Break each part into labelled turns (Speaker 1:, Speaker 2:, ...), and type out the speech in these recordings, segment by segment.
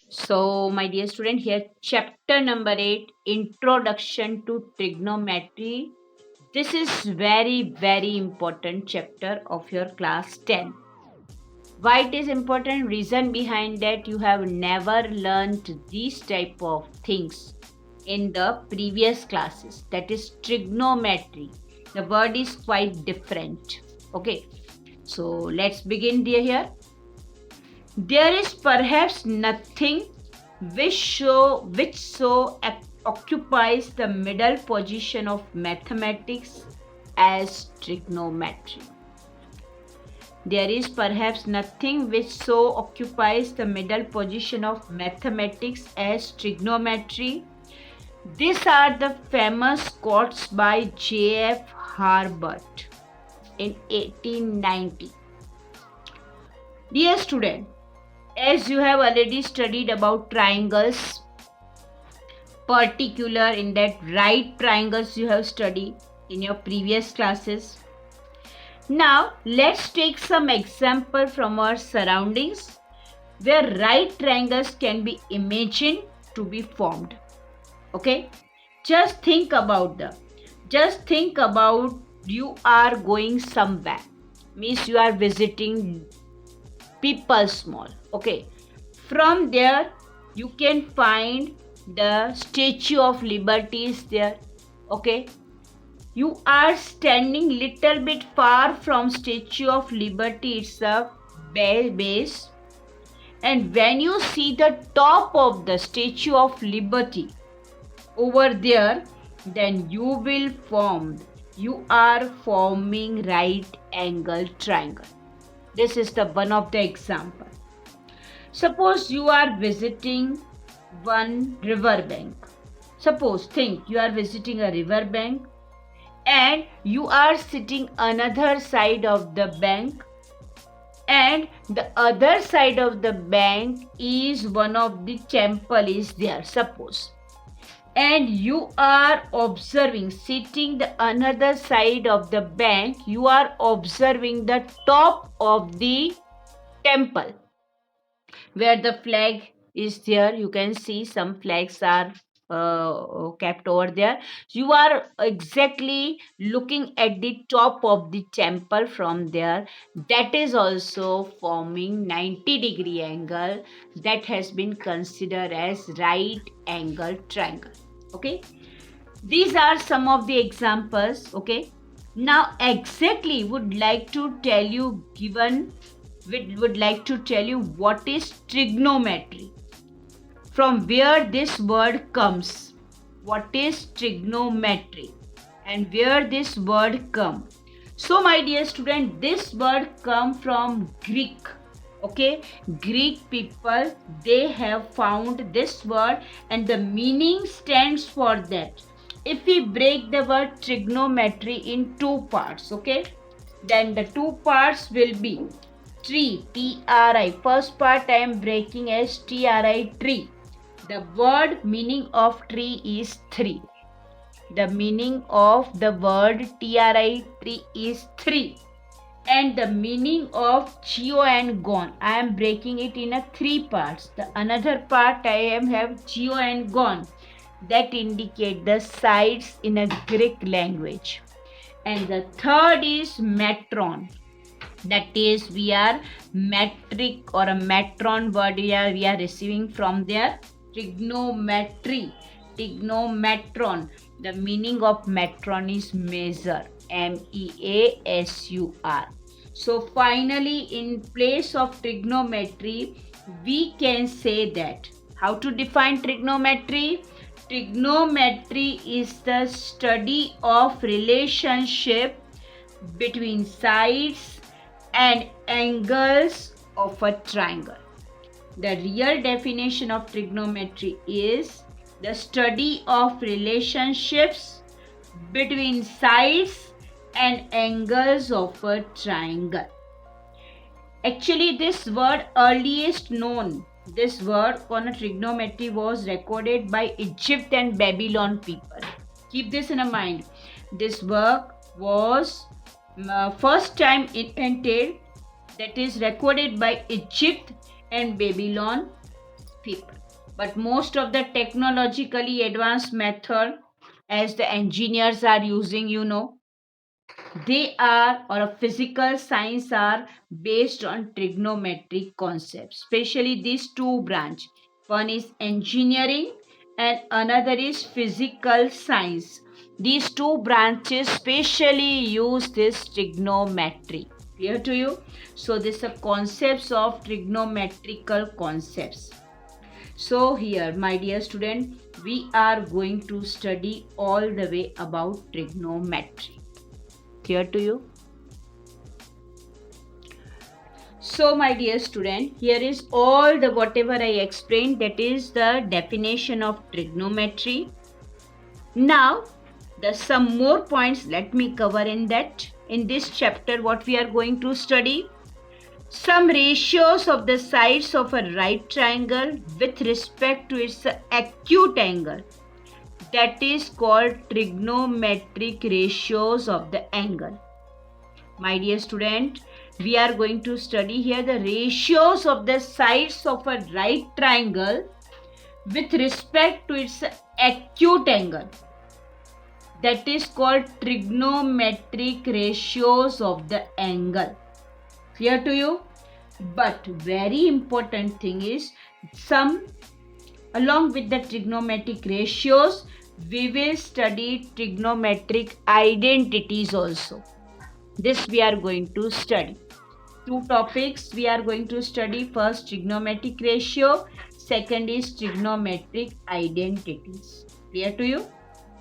Speaker 1: So, my dear student, here chapter number 8, Introduction to Trigonometry. This is very important chapter of your class 10. Why it is important? Reason behind that, you have never learned these type of things in the previous classes. That is trigonometry. The word is quite different. Okay. So, let's begin here. There is perhaps nothing which so occupies the middle position of mathematics as trigonometry. There is perhaps nothing which so occupies the middle position of mathematics as trigonometry. These are the famous quotes by J.F. Harbert in 1890. Dear student, as you have already studied about triangles, particular in that right triangles you have studied in your previous classes. Now let's take some example from our surroundings where right triangles can be imagined to be formed. Okay, just think about you are going somewhere, means you are visiting People's Mall. Okay, from there you can find the Statue of Liberty is there. Okay, you are standing little bit far from Statue of Liberty itself base, and when you see the top of the Statue of Liberty over there, then you are forming right angle triangle. This is the one of the example. Suppose you are visiting one river bank. Think you are visiting a river bank and you are sitting another side of the bank, and the other side of the bank is one of the temple is there, suppose, and you are observing, sitting the another side of the bank, you are observing the top of the temple where the flag is there. You can see some flags are kept over there. You are exactly looking at the top of the temple from there. That is also forming 90-degree angle. That has been considered as right angle triangle. Okay, these are some of the examples. Okay, now exactly would like to tell you what is trigonometry, from where this word comes. What is trigonometry and where this word come? So my dear student, this word come from Greek. Okay, Greek people, they have found this word and the meaning stands for that. If we break the word trigonometry in two parts, okay, then the two parts will be tree, T-R-I. First part I am breaking as T-R-I, tree. The word meaning of tree is three. The meaning of the word T-R-I, tree is three. And the meaning of geo and gon, I am breaking it in a three parts. The another part I have geo and gon, that indicate the sides in a Greek language. And the third is metron. That is, we are metric or a metron word we are receiving from their trigonometry. Trigonometron. The meaning of metron is measure. MEASUR. So finally, in place of trigonometry, we can say that. How to define trigonometry? Trigonometry is the study of relationship between sides and angles of a triangle. The real definition of trigonometry is the study of relationships between sides and angles of a triangle. Actually, this word earliest known, this word on a trigonometry was recorded by Egypt and Babylon people. Keep this in mind. This work was first time invented, that is recorded by Egypt and Babylon people. But most of the technologically advanced method as the engineers are using, they are, or a physical science are based on trigonometric concepts, especially these two branch. One is engineering and another is physical science. These two branches specially use this trigonometry. Clear to you? So these are concepts of trigonometrical concepts. So here, my dear student, we are going to study all the way about trigonometry. Clear to you? So my dear student, here is all the whatever I explained, that is the definition of trigonometry. Now, there's some more points let me cover in that. In this chapter, what we are going to study? Some ratios of the sides of a right triangle with respect to its acute angle. That is called trigonometric ratios of the angle. My dear student, we are going to study here the ratios of the sides of a right triangle with respect to its acute angle. That is called trigonometric ratios of the angle. Clear to you? But very important thing is, along with the trigonometric ratios, we will study trigonometric identities also. This we are going to study. Two topics we are going to study. First, trigonometric ratio. Second is trigonometric identities. Clear to you?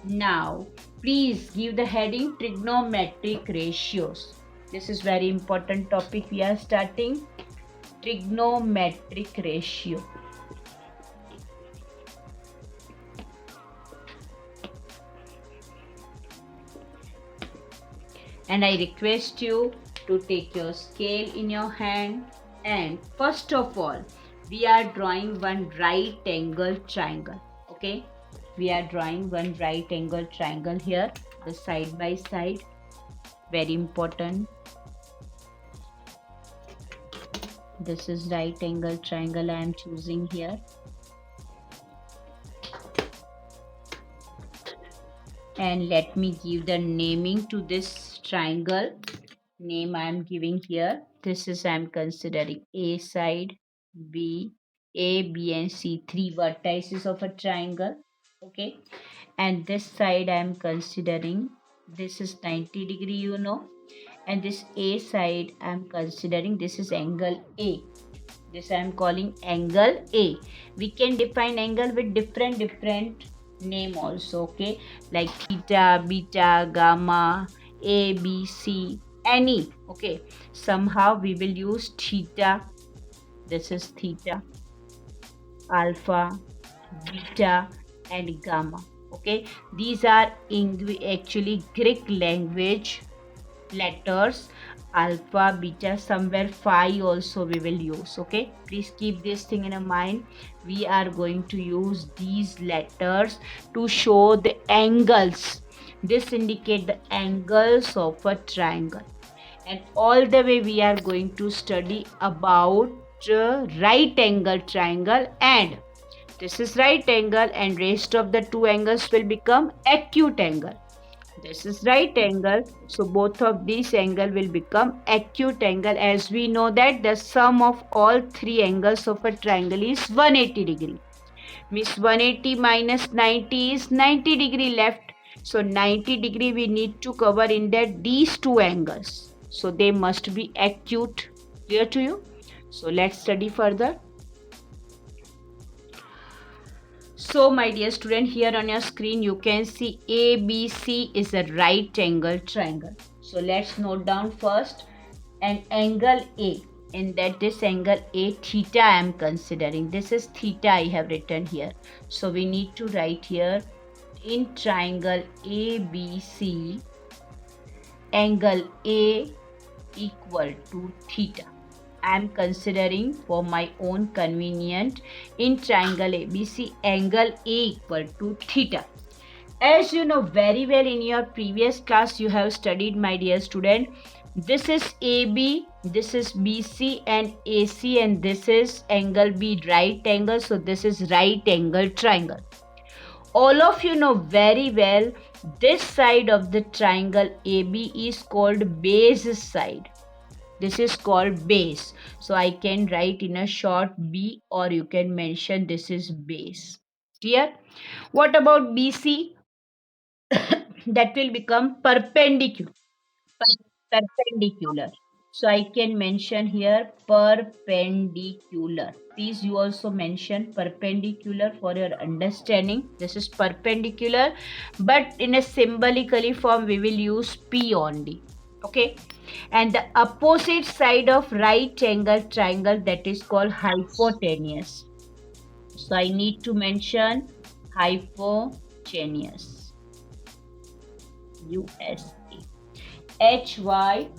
Speaker 1: Now, please give the heading trigonometric ratios. This is very important topic we are starting. Trigonometric ratio. And I request you to take your scale in your hand, and first of all, we are drawing one right angle triangle. Okay, we are drawing one right angle triangle here, the side by side. Very important. This is right angle triangle I am choosing here. And let me give the naming to this triangle. Name I am giving here. This is I am considering A side, B, A, B and C, three vertices of a triangle. Okay, and this side I am considering, this is 90 degree, and this A side I am considering, this is angle A. This I am calling angle A. We can define angle with different name also. Okay, like theta, beta, gamma, A, B, C, any. Okay, somehow we will use theta. This is theta, alpha, beta and gamma. Okay, these are actually Greek language letters. Alpha, beta, somewhere phi also we will use. Okay, please keep this thing in mind. We are going to use these letters to show the angles. This indicate the angles of a triangle. And all the way we are going to study about right angle triangle, and this is right angle and rest of the two angles will become acute angle. This is right angle, so both of these angle will become acute angle, as we know that the sum of all three angles of a triangle is 180 degree. Means 180 minus 90 is 90 degree left. So 90 degree we need to cover in that these two angles. So they must be acute. Clear to you? So let's study further. So my dear student, here on your screen you can see ABC is a right angle triangle. So let's note down first an angle A, and that this angle A theta I am considering. This is theta I have written here. So we need to write here in triangle ABC, angle A equal to theta. I am considering for my own convenient in triangle ABC, angle A equal to theta. As you know very well, in your previous class you have studied, my dear student, this is AB, this is BC and AC, and this is angle B, right angle. So this is right angle triangle. All of you know very well, this side of the triangle AB is called base side. This is called base. So I can write in a short B, or you can mention this is base. Clear? What about BC? That will become perpendicular. Perpendicular. So I can mention here perpendicular. Please, you also mention perpendicular for your understanding. This is perpendicular, but in a symbolically form we will use P only. Okay. And the opposite side of right angle triangle, that is called hypotenuse. So I need to mention hypotenuse. USA. HYPOTENUSE.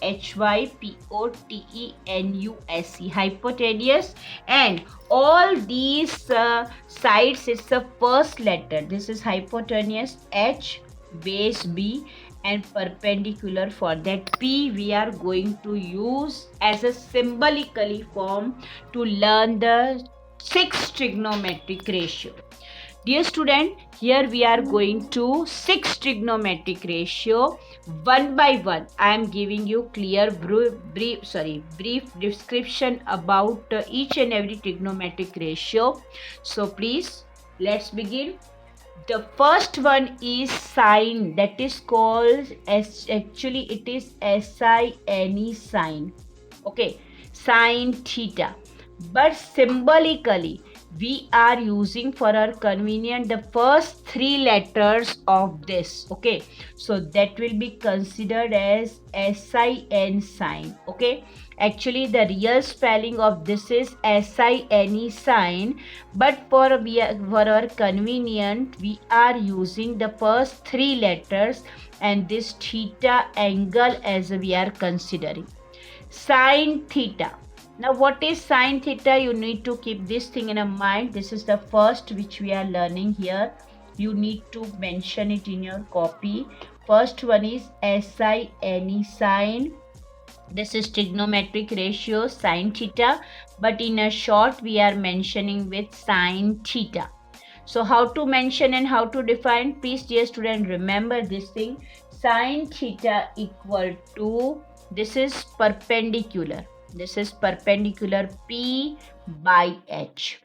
Speaker 1: HYPOTENUSE. Hypotenuse. And all these sides, it's the first letter. This is hypotenuse, H, base B, and perpendicular for that P we are going to use as a symbolically form to learn the 6 trigonometric ratio. Dear student, here we are going to 6 trigonometric ratio one by one. I am giving you clear brief description about each and every trigonometric ratio. So please, let's begin. The first one is sine, that is called actually it is SINE, sine. Okay, sine theta. But symbolically, we are using for our convenience the first 3 letters of this. Okay, so that will be considered as SIN, sine. Okay, actually the real spelling of this is SINE, sine, but for our convenience we are using the first 3 letters and this theta angle as we are considering. Sine theta. Now what is sine theta? You need to keep this thing in mind. This is the first which we are learning here. You need to mention it in your copy. First one is SINE, sine. This is trigonometric ratio sine theta, but in a short we are mentioning with sine theta. So how to mention and how to define? Please dear student, remember this thing. Sine theta equal to, this is perpendicular. This is perpendicular P by H.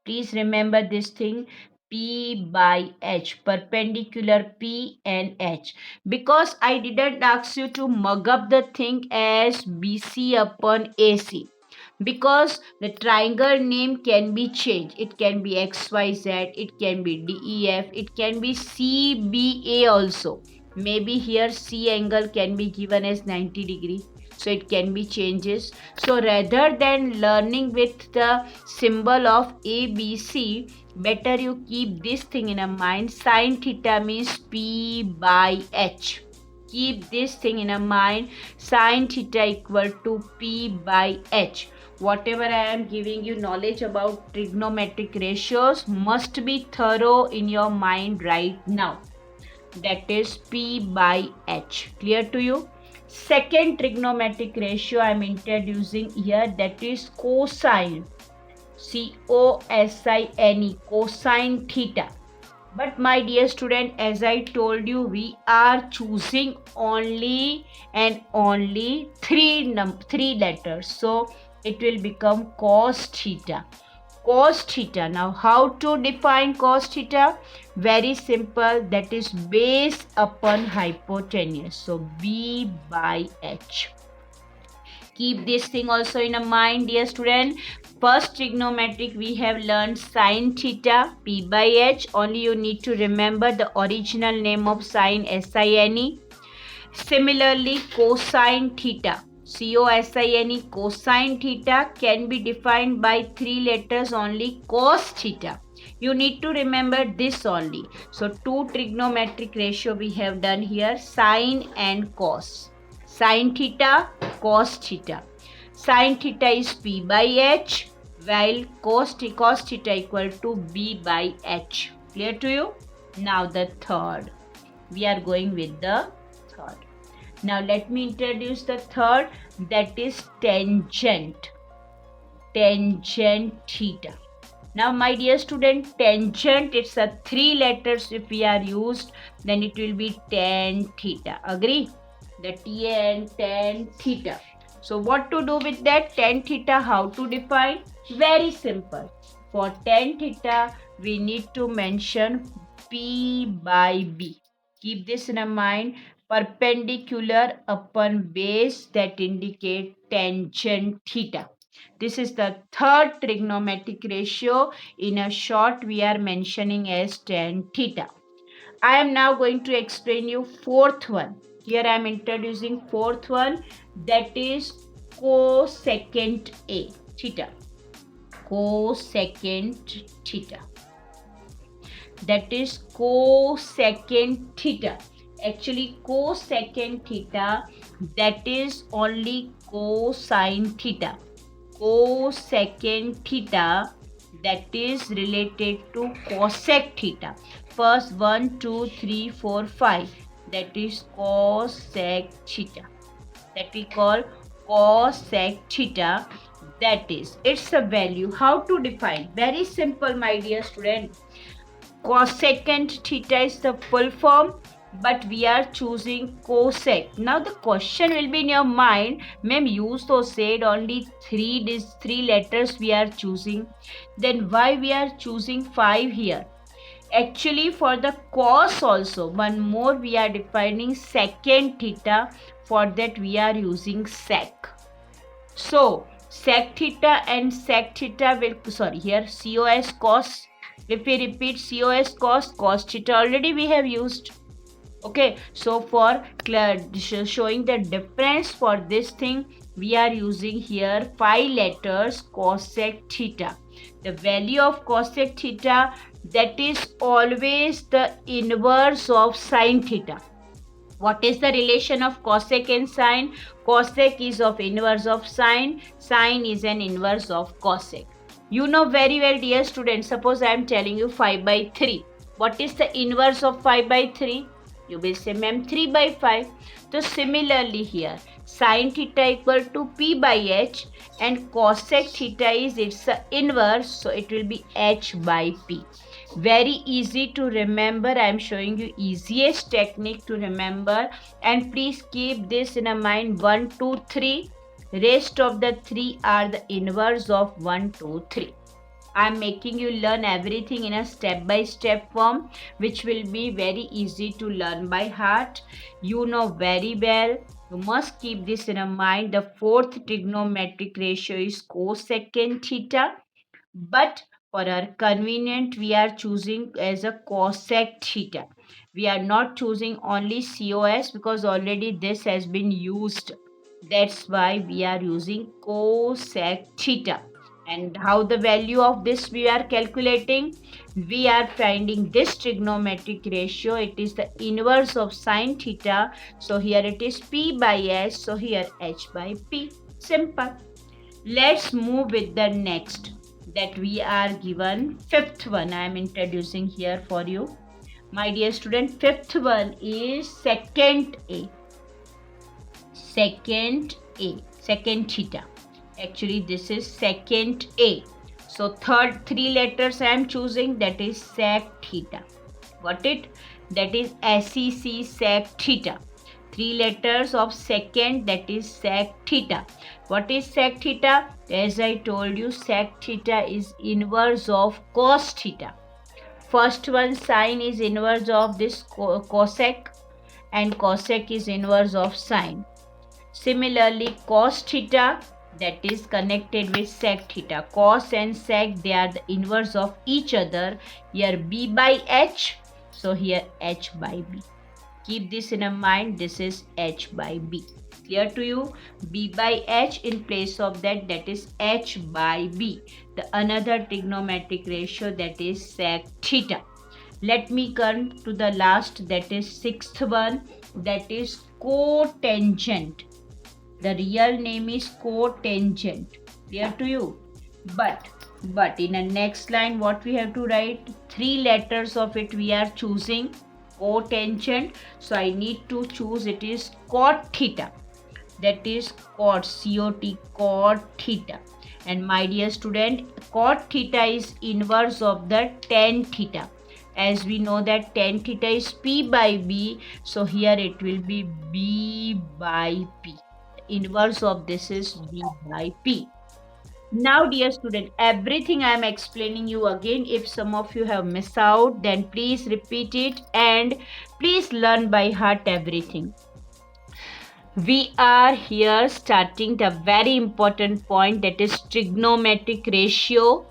Speaker 1: Please remember this thing, P by H, perpendicular P and H. Because I didn't ask you to mug up the thing as BC upon AC. Because the triangle name can be changed. It can be XYZ, it can be DEF, it can be CBA also. Maybe here C angle can be given as 90 degree. So it can be changes. So rather than learning with the symbol of ABC, better you keep this thing in a mind. Sine theta means P by H. Keep this thing in a mind. Sine theta equal to P by H. Whatever I am giving you knowledge about trigonometric ratios must be thorough in your mind right now. That is P by H. Clear to you? Second trigonometric ratio I am introducing here, that is cosine. COSINE, cosine theta. But my dear student, as I told you, we are choosing only and only three letters. So it will become cos theta. Cos theta. Now how to define cos theta? Very simple, that is base upon hypotenuse. So B by H. Keep this thing also in a mind, dear student. First trigonometric we have learned sine theta, P by H. Only you need to remember the original name of sine, SINE. Similarly, cosine theta, COSINE, cosine theta can be defined by 3 letters only, cos theta. You need to remember this only. So 2 trigonometric ratio we have done here, sine and cos. Sine theta, cos theta. Sine theta is P by H, while cos theta equal to B by H. Clear to you? Now the third. We are going with the third. Now let me introduce the third, that is tangent. Tangent theta. Now my dear student, tangent, it's a 3 letters. If we are used, then it will be tan theta. Agree? The tan, tan theta. So what to do with that tan theta? How to define? Very simple. For tan theta, we need to mention P by B. Keep this in mind. Perpendicular upon base, that indicate tangent theta. This is the third trigonometric ratio. In a short, we are mentioning as tan theta. I am now going to explain you fourth one. Here I am introducing fourth one, that is cosecant A theta. Cosecant theta. That is cosecant theta. Actually, cosecant theta, that is only cosine theta. Cosecant theta, that is related to cosec theta. First 1, 2, 3, 4, 5. That is cosec theta. That we call cosec theta. That is its a value. How to define? Very simple, my dear student. Cosecant theta is the full form, but we are choosing cosec. Now the question will be in your mind, ma'am, you so said only three letters we are choosing. Then why we are choosing 5 here? Actually, for the cos also, one more we are defining secant theta. For that we are using sec. So sec theta and sec theta will, here cos cos. If we repeat cos cos theta already we have used. Okay, so for showing the difference for this thing, we are using here 5 letters cosec theta. The value of cosec theta, that is always the inverse of sine theta. What is the relation of cosec and sine? Cosec is of inverse of sine. Sine is an inverse of cosec. You know very well, dear students, suppose I am telling you 5 by 3. What is the inverse of 5 by 3? You will say, ma'am, 3 by 5. So similarly here, sine theta equal to P by H, and cosec theta is its inverse, so it will be H by P. Very easy to remember. I am showing you easiest technique to remember, and please keep this in a mind. 1, 2, 3. Rest of the 3 are the inverse of 1, 2, 3. I am making you learn everything in a step-by-step form, which will be very easy to learn by heart. You know very well. You must keep this in mind. The fourth trigonometric ratio is cosecant theta. But for our convenient, we are choosing as a cosec theta. We are not choosing only cos because already this has been used. That's why we are using cosec theta. And how the value of this we are calculating? We are finding this trigonometric ratio. It is the inverse of sine theta. So here it is P by S. So here H by P. Simple. Let's move with the next, that we are given fifth one. I am introducing here for you. My dear student, fifth one is secant A. Secant A. Secant theta. Actually, this is secant A. So third 3 letters I am choosing, that is sec theta. Got it? That is SEC sec theta. 3 letters of secant, that is sec theta. What is sec theta? As I told you, sec theta is inverse of cos theta. First one, sine is inverse of this cosec, and cosec is inverse of sine. Similarly, cos theta, that is connected with sec theta. Cos and sec, they are the inverse of each other. Here B by H, so here H by B. Keep this in mind. This is H by B. Clear to you? B by H, in place of that, that is H by B. The another trigonometric ratio, that is sec theta. Let me come to the last, that is sixth one, that is cotangent. The real name is cotangent. Clear to you? But But in the next line, what we have to write? 3 letters of it we are choosing. Cotangent. So I need to choose, it is cot theta. That is cot, C-O-T, cot theta. And my dear student, cot theta is inverse of the tan theta. As we know that tan theta is P by B. So here it will be B by P. Inverse of this is B by P. Now, dear student, everything I am explaining you again. If some of you have missed out, then please repeat it and please learn by heart everything. We are here starting the very important point, that is trigonometric ratio.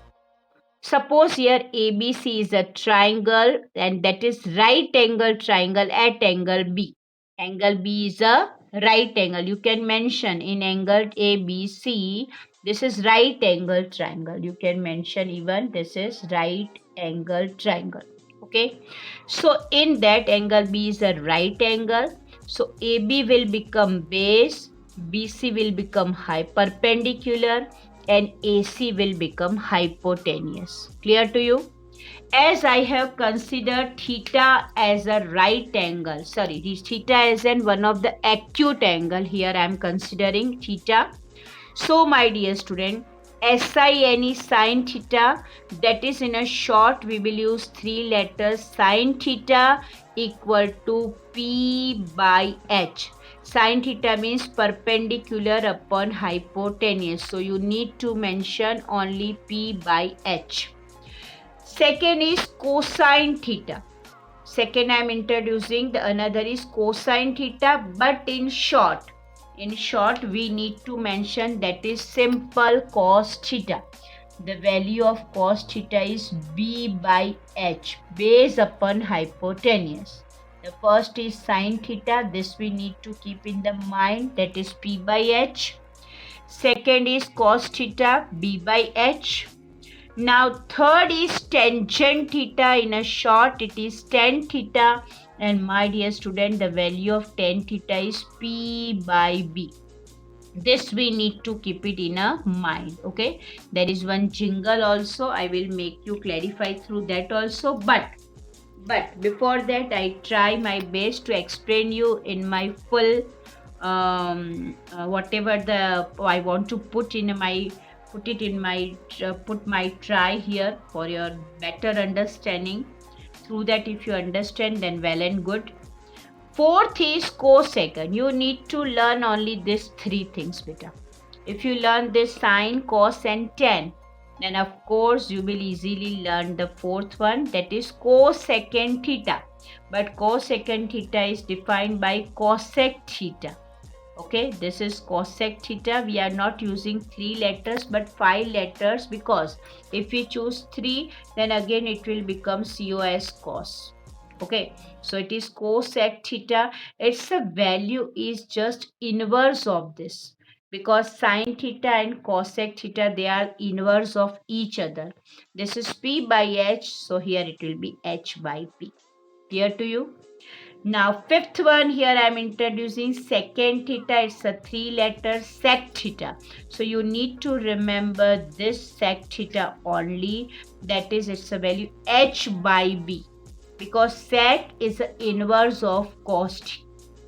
Speaker 1: Suppose here ABC is a triangle and that is right angle triangle at angle B. Angle B is a right angle. You can mention in angle ABC, this is right angle triangle. You can mention even this is right angle triangle. Okay. So in that angle B is a right angle. So AB will become base, BC will become hyperpendicular, and AC will become hypotenuse. Clear to you? As I have considered theta as a right angle, sorry, this theta is in one of the acute angle. Here I am considering theta. So my dear student, SINE sin theta, that is in a short we will use 3 letters. Sin theta equal to P by H. Sin theta means perpendicular upon hypotenuse. So you need to mention only P by H. Second is cosine theta. Second I am introducing, the another is cosine theta, but in short. In short, we need to mention that is simple cos theta. The value of cos theta is B by H, based upon hypotenuse. The first is sin theta. This we need to keep in the mind, that is P by H. Second is cos theta, B by H. Now third is tangent theta. In a short, it is tan theta. And my dear student, the value of tan theta is P by B. This we need to keep it in a mind. Okay, there is one jingle also. I will make you clarify through that also. But before that, I try my best to explain you in my full whatever the I want to put my try here for your better understanding. Through that, if you understand, then well and good. Fourth is cosecant. You need to learn only these 3 things, beta. If you learn this sine, cos and tan, then of course you will easily learn the fourth one, that is cosecant theta. But cosecant theta is defined by cosec theta. Okay, this is cosec theta. We are not using 3 letters but 5 letters, because if we choose 3, then again it will become cos cos. Okay, so it is cosec theta. Its value is just inverse of this, because sin theta and cosec theta, they are inverse of each other. This is P by H, so here it will be H by P. Clear to you? Now fifth one, here I am introducing secant theta. It's a 3-letter sec theta. So you need to remember this sec theta only. That is, it's a value H by B, because sec is the inverse of cos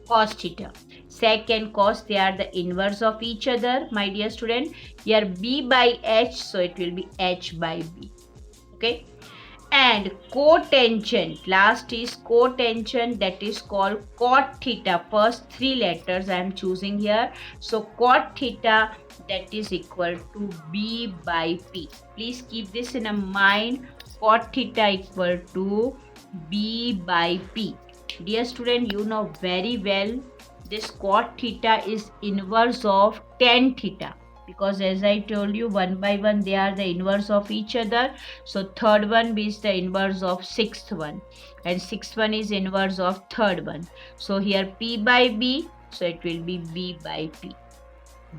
Speaker 1: theta. Sec and cos, they are the inverse of each other, my dear student. Here B by H, so it will be H by B. Okay. And cotangent, last is cotangent, that is called cot theta. First 3 letters I am choosing here. So cot theta, that is equal to B by P. Please keep this in a mind. Cot theta equal to B by P. Dear student, you know very well this cot theta is inverse of tan theta, because as I told you, one by one they are the inverse of each other. So third one is the inverse of sixth one, and sixth one is inverse of third one. So here P by B, so it will be B by P,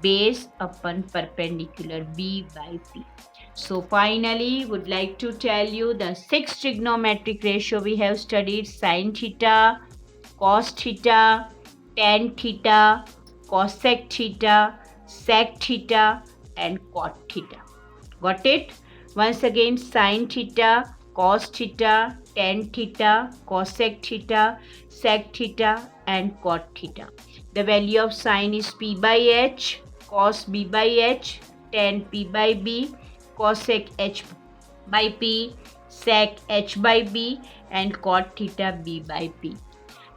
Speaker 1: base upon perpendicular, B by P. So finally, would like to tell you the 6 trigonometric ratio we have studied: sin theta, cos theta, tan theta, cosec theta, sec theta, and cot theta. Got it? Once again, sin theta, cos theta, tan theta, cosec theta, sec theta, and cot theta. The value of sin is p by h, cos b by h, tan p by b, cosec h by p, sec h by b, and cot theta b by p.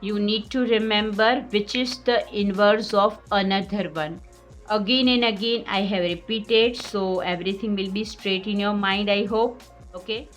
Speaker 1: You need to remember which is the inverse of another one. Again and again I have repeated, so everything will be straight in your mind, I hope. Okay.